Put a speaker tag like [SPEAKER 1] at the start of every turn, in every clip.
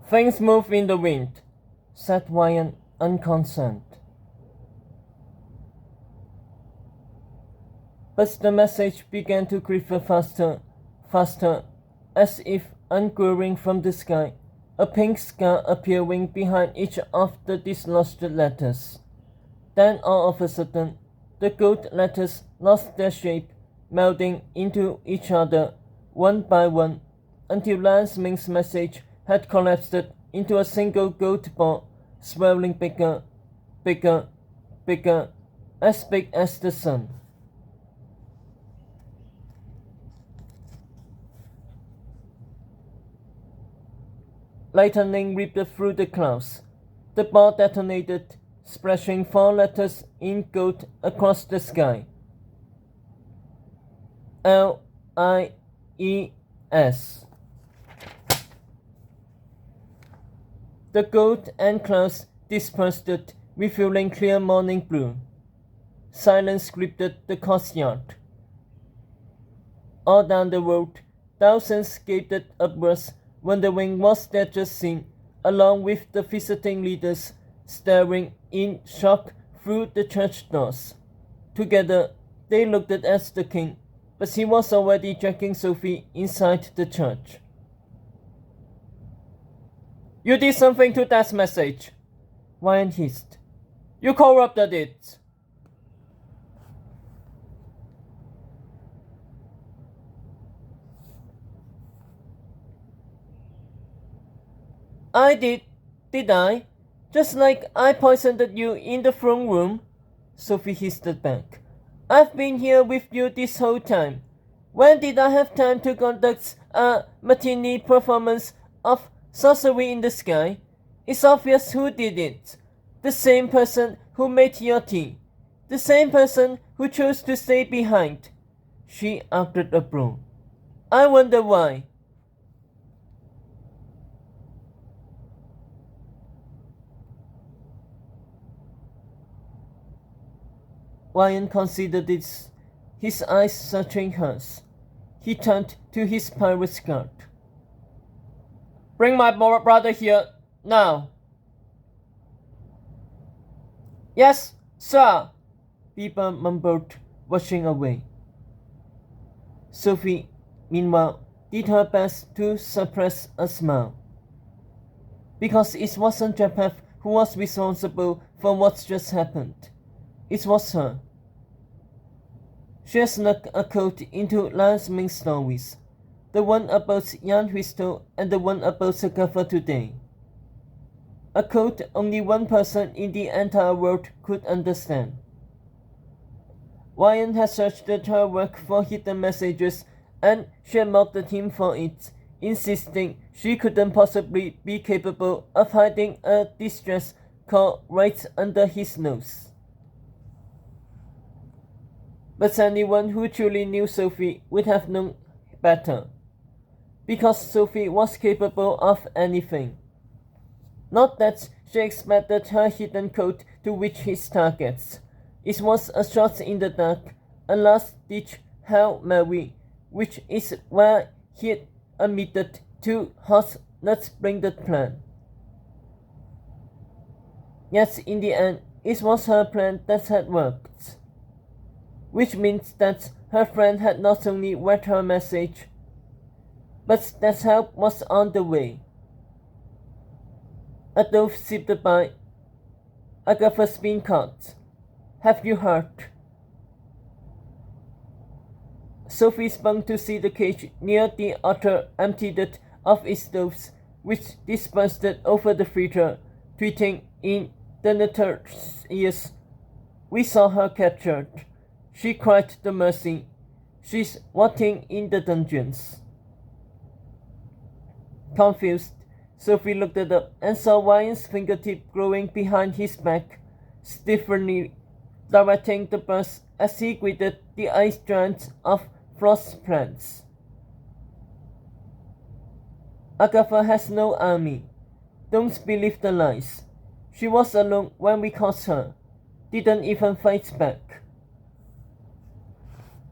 [SPEAKER 1] Things move in the wind, said Ryan, unconcerned. But the message began to quiver faster, as if ungrowing from the sky, a pink scar appearing behind each of the dislodged letters. Then all of a sudden, the gold letters lost their shape, melding into each other, one by one, until Lance Ming's message had collapsed into a single gold ball, swelling bigger, as big as the sun. Lightning ripped through the clouds. The ball detonated, splashing 4 letters in gold across the sky. L-I-E-S. The gold and clouds dispersed, revealing clear morning blue. Silence gripped the courtyard. All down the road, thousands gaped upwards, wondering what they had just seen, along with the visiting leaders staring in shock through the church doors. Together, they looked at the king, but he was already dragging Sophie inside the church. "You did something to that message," Ryan hissed. "You corrupted it." "I did I? Just like I poisoned you in the throne room?" Sophie hissed back. "I've been here with you this whole time. When did I have time to conduct a matinee performance of Sorcery in the Sky? It's obvious who did it. The same person who made your tea. The same person who chose to stay behind." She uttered a groan. "I wonder why." Ryan considered this, his eyes searching hers. He turned to his pirate guard. "Bring my brother here, now." "Yes, sir," Bieber mumbled, rushing away. Sophie, meanwhile, did her best to suppress a smile. Because it wasn't Japheth who was responsible for what just happened. It was her. She had snuck a code into Lance Ming's stories, the one about Jan Huistel and the one about Agatha today. A code only one person in the entire world could understand. Ryan had searched her work for hidden messages, and she had mocked him for it, insisting she couldn't possibly be capable of hiding a distress call right under his nose. But anyone who truly knew Sophie would have known better, because Sophie was capable of anything. Not that she expected her hidden code to reach his targets. It was a shot in the dark, a last-ditch Hail Mary, which is where he admitted to hot not bring the plan. Yet in the end, it was her plan that had worked. Which means that her friend had not only read her message, but that help was on the way. Adolf sipped by. "Agatha's been caught. Have you heard?" Sophie spun to see the cage near the altar emptied of its doves, which dispersed over the theater, tweeting in the narrator's ears, "We saw her captured. She cried to mercy. She's rotting in the dungeons." Confused, Sophie looked up and saw Ryan's fingertip growing behind his back, stiffly directing the bus as he greeted the ice giant of frost plants. "Agatha has no army. Don't believe the lies. She was alone when we caught her. Didn't even fight back."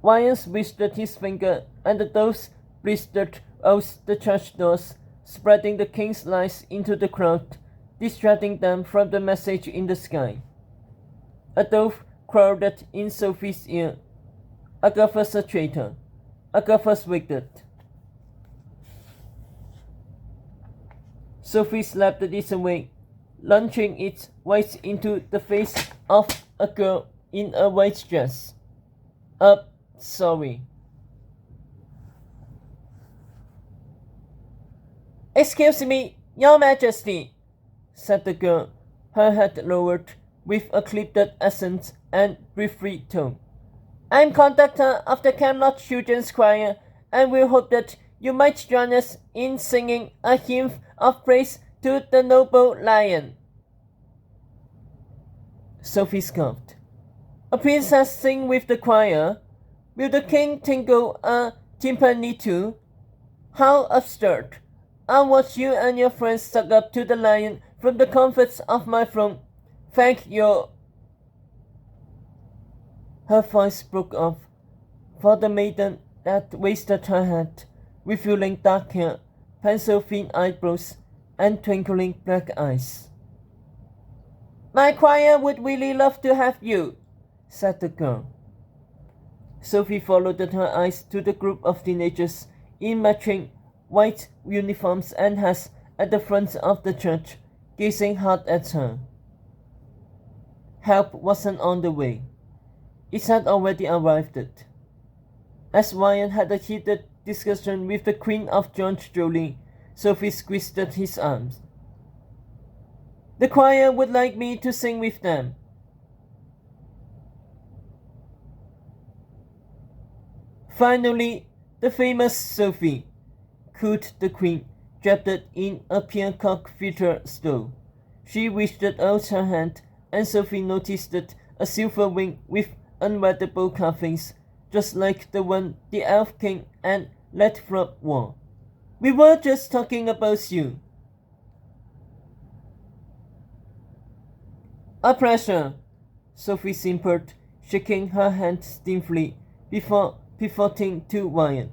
[SPEAKER 1] Ryan twisted his finger, and the doves blistered out the church doors, spreading the king's lies into the crowd, distracting them from the message in the sky. A dove crowded in Sophie's ear. Agatha's a traitor. Agatha's wicked. Sophie slapped this away, launching its white into the face of a girl in a white dress. Sorry. Excuse me, Your Majesty, said the girl, her head lowered with a clipped accent and briefly tone. I'm conductor of the Camelot Children's Choir, and we hope that you might join us in singing a hymn of praise to the noble lion. Sophie scoffed. A princess sing with the choir? Will the king tinkle a timpani too? How absurd! I'll watch you and your friends suck up to the lion from the comforts of my throne. Thank you. Her voice broke off, for the maiden that wasted her head, revealing dark hair, pencil-thin eyebrows, and twinkling black eyes. My choir would really love to have you, said the girl. Sophie followed her eyes to the group of teenagers in matching white uniforms and hats at the front of the church, gazing hard at her. Help wasn't on the way. It had already arrived. As Ryan had a heated discussion with the Queen of George Jolie, Sophie squeezed his arms. The choir would like me to sing with them. Finally, the famous Sophie, cooed the Queen, draped in a peacock feather stole. She reached out her hand, and Sophie noticed a silver wing with unwettable carvings, just like the one the Elf King and Ledflop wore. We were just talking about you. A pleasure, Sophie simpered, shaking her hand stiffly before pivoting to Ryan.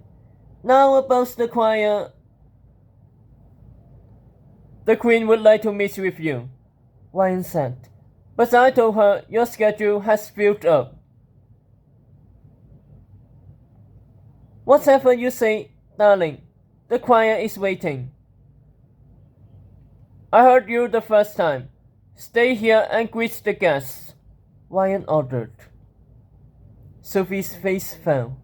[SPEAKER 1] Now about the choir. The Queen would like to meet with you, Ryan said, but I told her your schedule has filled up. Whatever you say, darling, the choir is waiting. I heard you the first time. Stay here and greet the guests, Ryan ordered. Sophie's face fell.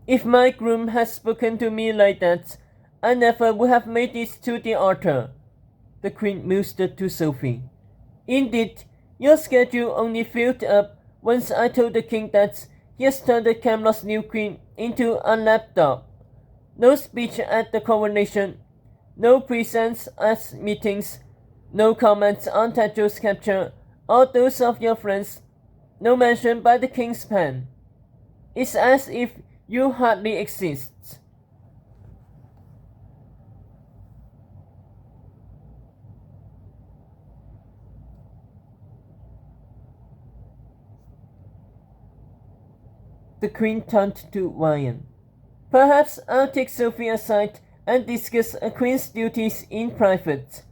[SPEAKER 1] If my groom had spoken to me like that, I never would have made it to the altar, the Queen mused to Sophie. Indeed, your schedule only filled up once I told the king that he has turned the Camelot's new queen into a lapdog. No speech at the coronation, no presence at meetings, no comments on Tetro's capture or those of your friends, no mention by the king's pen. It's as if you hardly exist. The Queen turned to Ryan. Perhaps I'll take Sophie aside and discuss a queen's duties in private.